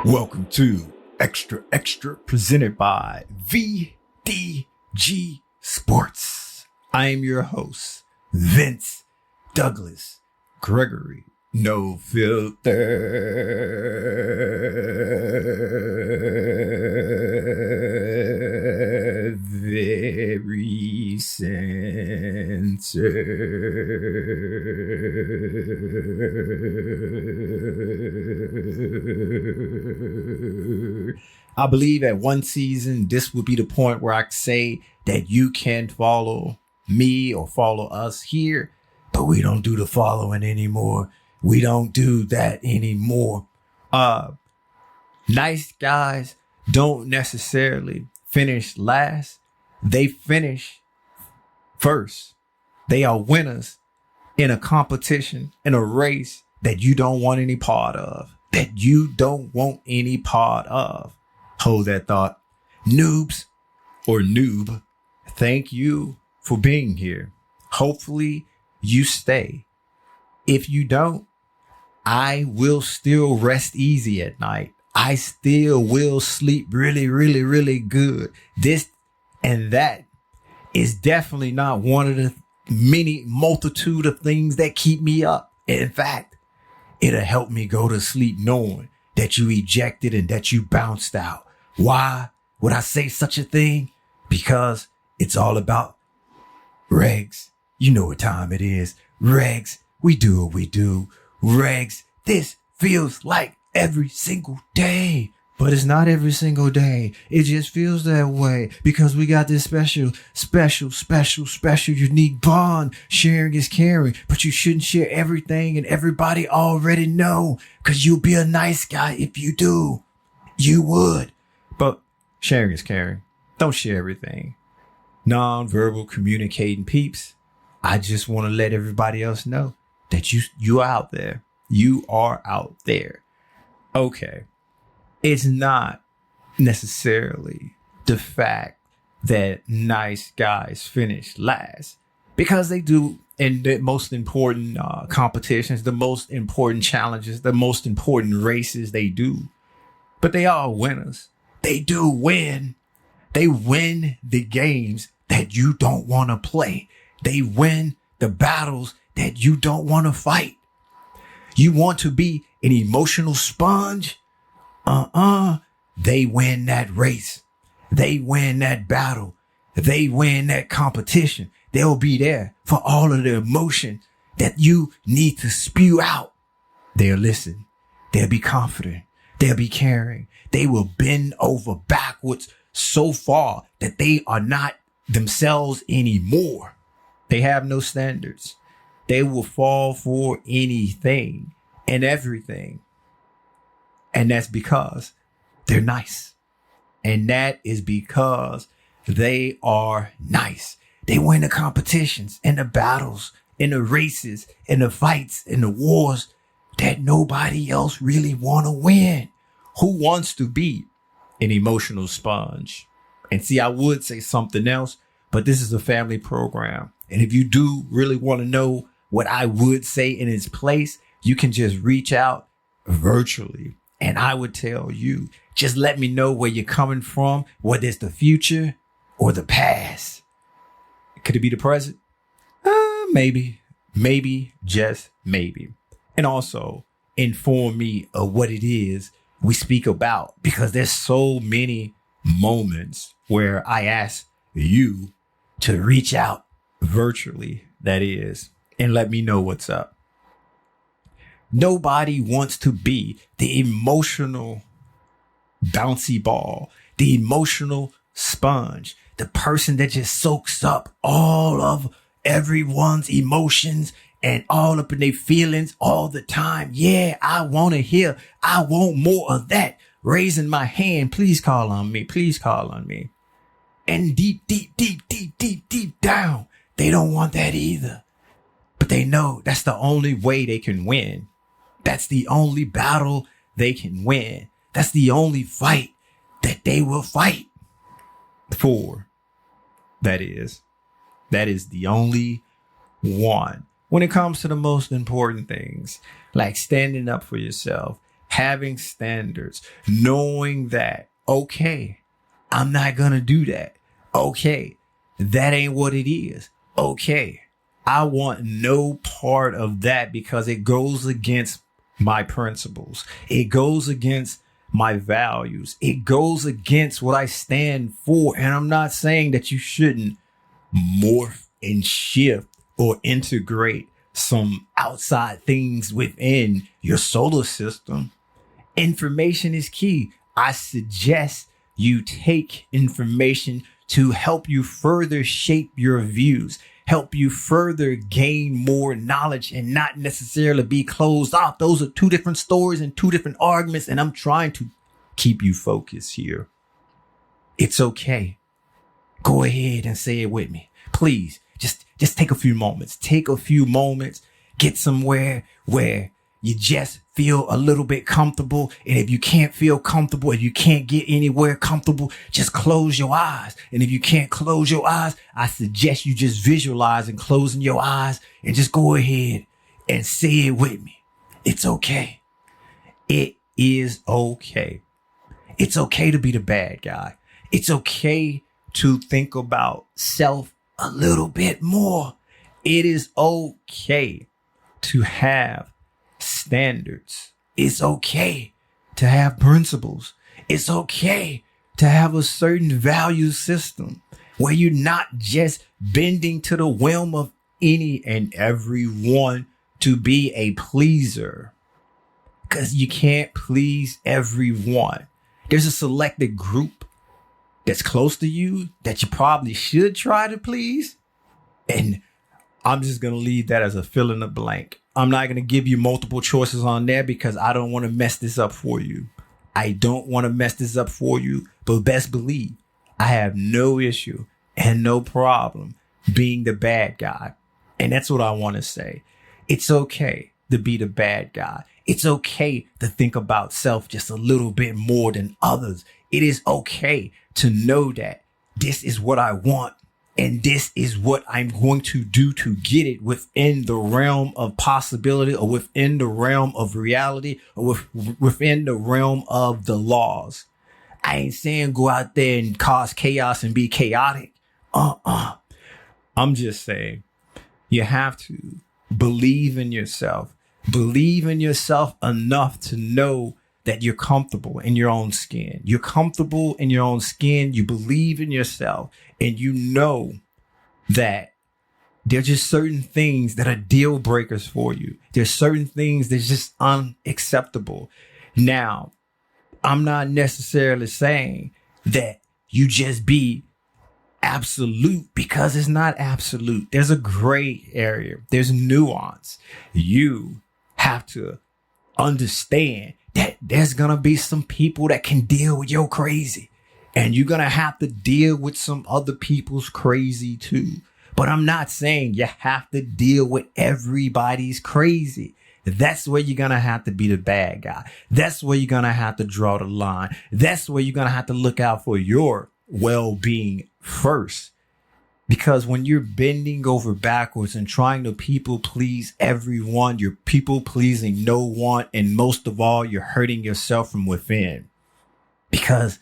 Welcome to Xtra presented by VDG Sports. I am your host, Vince Douglas Gregory. No filter. Very censored. I believe at one season, this would be the point where I say that you can follow me or follow us here, but we don't do the following anymore. We don't do that anymore. Nice guys don't necessarily finish last. They finish first. They are winners in a competition, in a race that you don't want any part of. That you don't want any part of. Hold that thought. Noobs or noob, thank you for being here. Hopefully you stay. If you don't, I will still rest easy at night. I still will sleep really good. This and that is definitely not one of the many multitude of things that keep me up. In fact, it'll help me go to sleep knowing that you ejected and that you bounced out. Why would I say such a thing? Because it's all about regs. You know what time it is. Regs, we do what we do. Regs, this feels like every single day, but it's not every single day. It just feels that way because we got this special unique bond. Sharing is caring, but you shouldn't share everything and everybody already know because you'll be a nice guy if you do. You would, but sharing is caring. Don't share everything. Non-verbal communicating peeps. I just want to let everybody else know that you are out there. You are out there. Okay. It's not necessarily the fact that nice guys finish last, because they do in the most important competitions, the most important challenges, the most important races they do. But they are winners. They do win. They win the games that you don't want to play. They win the battles that you don't want to fight. You want to be an emotional sponge? They win that race. They win that battle. They win that competition. They'll be there for all of the emotion that you need to spew out. They'll listen. They'll be confident. They'll be caring. They will bend over backwards so far that they are not themselves anymore. They have no standards. They will fall for anything and everything. And that's because they're nice. And that is because they are nice. They win the competitions and the battles and the races and the fights and the wars that nobody else really want to win. Who wants to be an emotional sponge? And see, I would say something else, but this is a family program. And if you do really want to know what I would say in its place, you can just reach out virtually. And I would tell you, just let me know where you're coming from, whether it's the future or the past. Could it be the present? Maybe, just maybe. And also inform me of what it is we speak about, because there's so many moments where I ask you to reach out virtually, that is, and let me know what's up. Nobody wants to be the emotional bouncy ball, the emotional sponge, the person that just soaks up all of everyone's emotions and all up in their feelings all the time. Yeah, I want to hear. I want more of that. Raising my hand. Please call on me. Please call on me. And deep down, they don't want that either. But they know that's the only way they can win. That's the only battle they can win. That's the only fight that they will fight for. That is the only one. When it comes to the most important things, like standing up for yourself, having standards, knowing that, okay, I'm not going to do that. Okay, that ain't what it is. Okay, I want no part of that because it goes against my principles. It goes against my values. It goes against what I stand for. And I'm not saying that you shouldn't morph and shift or integrate some outside things within your solar system. Information is key. I suggest you take information to help you further shape your views, help you further gain more knowledge and not necessarily be closed off. Those are two different stories and two different arguments. And I'm trying to keep you focused here. It's okay. Go ahead and say it with me. Please, just take a few moments. Take a few moments. Get somewhere where you just feel a little bit comfortable. And if you can't feel comfortable, if you can't get anywhere comfortable, just close your eyes. And if you can't close your eyes, I suggest you just visualize and closing your eyes and just go ahead and say it with me. It's okay. It is okay. It's okay to be the bad guy. It's okay to think about self a little bit more. It is okay to have standards. It's okay to have principles. It's okay to have a certain value system where you're not just bending to the whim of any and everyone to be a pleaser, because you can't please everyone. There's a selected group that's close to you that you probably should try to please. And I'm just going to leave that as a fill in the blank. I'm not going to give you multiple choices on there because I don't want to mess this up for you. I don't want to mess this up for you, but best believe I have no issue and no problem being the bad guy. And that's what I want to say. It's okay to be the bad guy. It's okay to think about self just a little bit more than others. It is okay to know that this is what I want and this is what I'm going to do to get it within the realm of possibility or within the realm of reality or within the realm of the laws. I ain't saying go out there and cause chaos and be chaotic. I'm just saying you have to believe in yourself. Believe in yourself enough to know that you're comfortable in your own skin. You're comfortable in your own skin. You believe in yourself and you know that there's just certain things that are deal breakers for you. There's certain things that's just unacceptable. Now, I'm not necessarily saying that you just be absolute because it's not absolute. There's a gray area. There's nuance. You have to understand that there's going to be some people that can deal with your crazy. And you're going to have to deal with some other people's crazy too. But I'm not saying you have to deal with everybody's crazy. That's where you're going to have to be the bad guy. That's where you're going to have to draw the line. That's where you're going to have to look out for your well-being first. Because when you're bending over backwards and trying to people please everyone, you're people pleasing no one. And most of all, you're hurting yourself from within because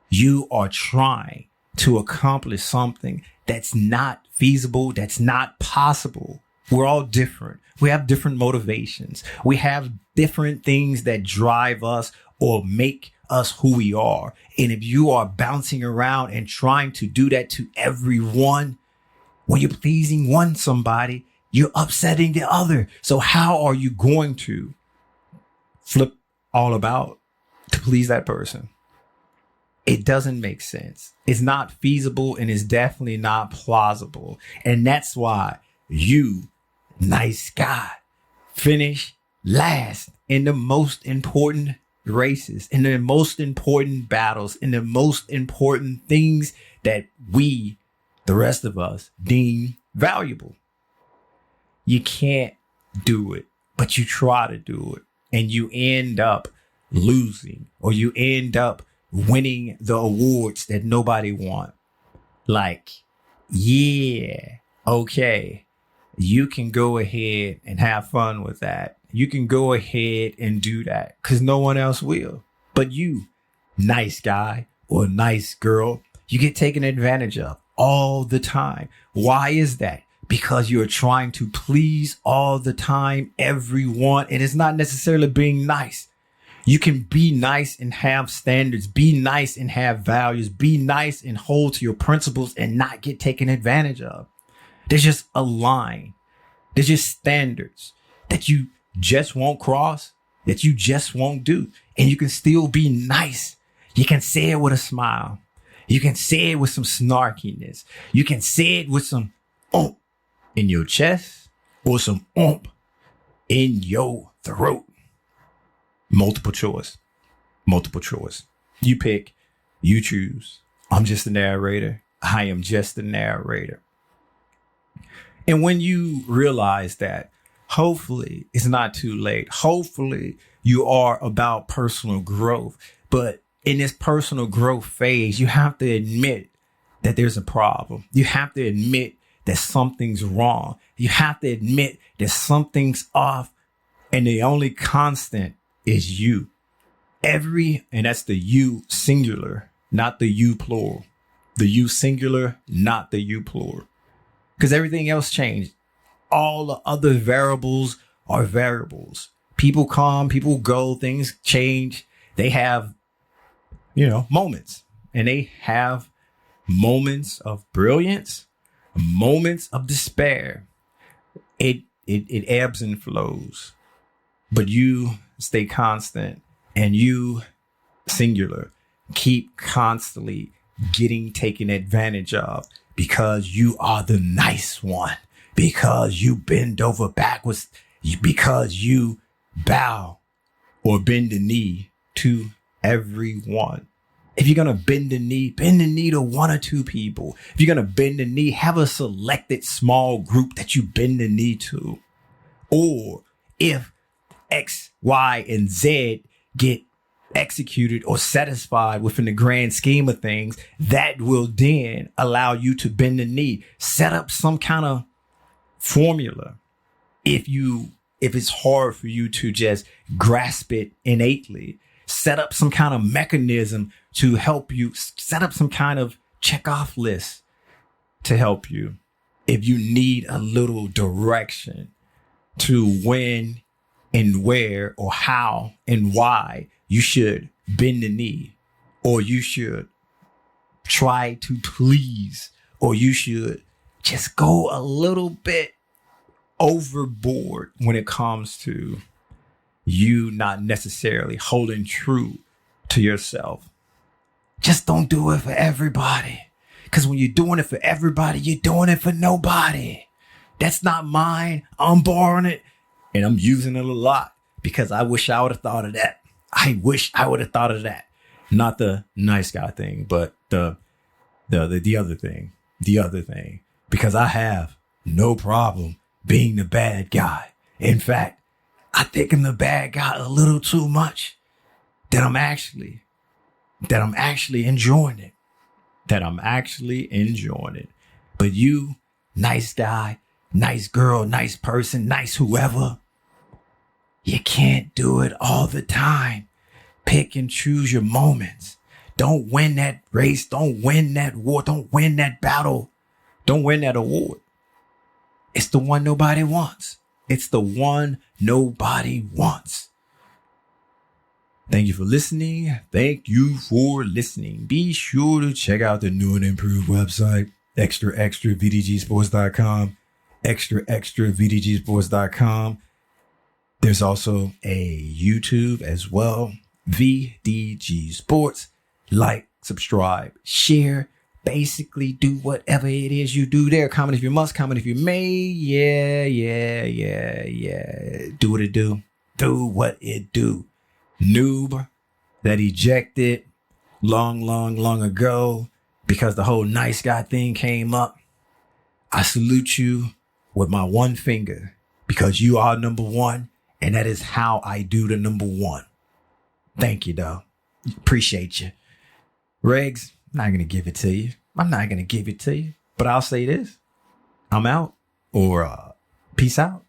you are trying to accomplish something that's not feasible, that's not possible. We're all different. We have different motivations. We have different things that drive us or make us who we are. And if you are bouncing around and trying to do that to everyone, when you're pleasing somebody, you're upsetting the other. So how are you going to flip all about to please that person? It doesn't make sense. It's not feasible and it's definitely not plausible. And that's why you, nice guy, finish last in the most important races, in the most important battles, in the most important things that we, the rest of us, deem valuable. You can't do it, but you try to do it and you end up losing or you end up winning the awards that nobody want. Like, yeah, okay, you can go ahead and have fun with that. You can go ahead and do that because no one else will. But you, nice guy or nice girl, you get taken advantage of all the time. Why is that? Because you're trying to please all the time, everyone. And it's not necessarily being nice. You can be nice and have standards, be nice and have values, be nice and hold to your principles and not get taken advantage of. There's just a line. There's just standards that you just won't cross, that you just won't do. And you can still be nice. You can say it with a smile. You can say it with some snarkiness. You can say it with some oomph in your chest or some oomph in your throat. Multiple choice. You pick, you choose. I'm just a narrator. I am just a narrator. And when you realize that, hopefully it's not too late. Hopefully you are about personal growth. But in this personal growth phase, you have to admit that there's a problem. You have to admit that something's wrong. You have to admit that something's off. And the only constant is you. And that's the you singular, not the you plural. The you singular, not the you plural. Because everything else changed. All the other variables are variables. People come, people go, things change. They have, moments. And they have moments of brilliance, moments of despair. It ebbs and flows. But you stay constant and you singular keep constantly getting taken advantage of because you are the nice one, because you bend over backwards, because you bow or bend the knee to everyone. If you're going to bend the knee to one or two people. If you're going to bend the knee, have a selected small group that you bend the knee to. Or if X, Y, and Z get executed or satisfied within the grand scheme of things, that will then allow you to bend the knee. Set up some kind of formula. If it's hard for you to just grasp it innately, set up some kind of mechanism to help you. Set up some kind of check-off list to help you. If you need a little direction to when and where or how and why you should bend the knee, or you should try to please, or you should just go a little bit overboard when it comes to you not necessarily holding true to yourself. Just don't do it for everybody. Because when you're doing it for everybody, you're doing it for nobody. That's not mine. I'm borrowing it. And I'm using it a lot because I wish I would have thought of that. I wish I would have thought of that. Not the nice guy thing, but the other thing. The other thing. Because I have no problem being the bad guy. In fact, I think I'm the bad guy a little too much. That I'm actually enjoying it. But you, nice guy, nice girl, nice person, nice whoever, you can't do it all the time. Pick and choose your moments. Don't win that race. Don't win that war. Don't win that battle. Don't win that award. It's the one nobody wants. It's the one nobody wants. Thank you for listening. Be sure to check out the new and improved website, XtraVDGsports.com, XtraVDGsports.com. There's also a YouTube as well, VDG Sports. Like, subscribe, share, basically do whatever it is you do there. Comment if you must, comment if you may. Yeah. Do what it do. Do what it do. Noob that ejected long ago because the whole nice guy thing came up. I salute you with my one finger because you are number one, and that is how I do the number one. Thank you, though. Appreciate you. Regs, I'm not going to give it to you. But I'll say this. I'm out, or Peace out.